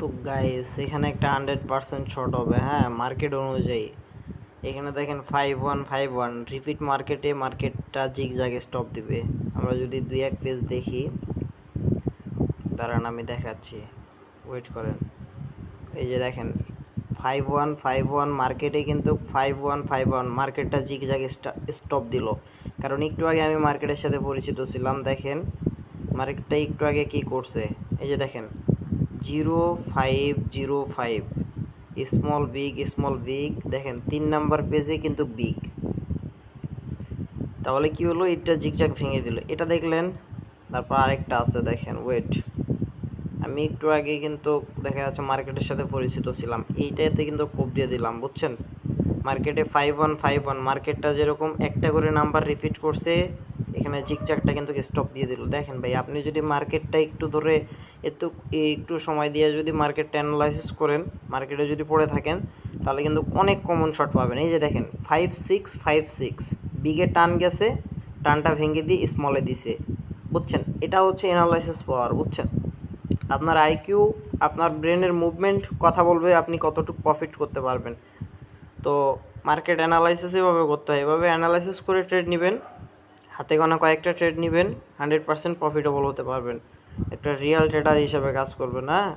তো গাইস এখানে একটা 100% শর্ট হবে, হ্যাঁ, মার্কেট অনুযায়ী। এখানে দেখেন 5151 রিপিট মার্কেটে মার্কেটটা জিগজ্যাগ স্টপ দিবে। আমরা যদি দুই এক পেজ দেখি, দাঁড়ান আমি দেখাচ্ছি, ওয়েট করেন। এই যে দেখেন 5151 মার্কেটে কিন্তু 5151 মার্কেটটা জিগজ্যাগ স্টপ দিল, কারণ একটু আগে আমি মার্কেটের সাথে পরিচিত ছিলাম। দেখেন মার্কেটটা একটু আগে কি করছে, এই যে দেখেন 0505 স্মল বিগ দেখেন 3 নাম্বার পেজে কিন্তু বিগ। তাহলে কি হলো, এটা জিগজ্যাগ ভেঙে দিল, এটা দেখলেন। তারপর আরেকটা আছে দেখেন, ওয়েট, আমি একটু আগে কিন্তু দেখা যাচ্ছে মার্কেটের সাথে পরিচিত ছিলাম, এইটাতে কিন্তু কোপ দিয়ে দিলাম, বুঝছেন। মার্কেটে 5151 মার্কেটটা যেরকম একটা করে নাম্বার রিপিট করছে, এখানে জিগজ্যাগটা কিন্তু স্টপ দিয়ে দিল। দেখেন ভাই, আপনি যদি মার্কেটটা একটু ধরে একটু সময় দিয়ে যদি মার্কেটটা অ্যানালাইসিস করেন, মার্কেটে যদি পড়ে থাকেন, তাহলে কিন্তু অনেক কমন শট পাবেন। এই যে দেখেন 5656 বিগে টান গেছে, টানটা ভেঙে দিয়ে স্মলে দিছে, বুঝছেন। এটা হচ্ছে অ্যানালাইসিস পাওয়ার, বুঝছেন। আপনার আইকিউ, আপনার ব্রেনের মুভমেন্ট কথা বলবে আপনি কতটুকু প্রফিট করতে পারবেন। তো মার্কেট অ্যানালাইসিস এভাবে করতে হয়, এভাবে অ্যানালাইসিস করে ট্রেড নেবেন, হাতে গোনা কয়েকটা ট্রেড নেবেন, 100% প্রফিটেবল হতে পারবেন, একটা রিয়েল ট্রেডার হিসেবে কাজ করবেন, হ্যাঁ।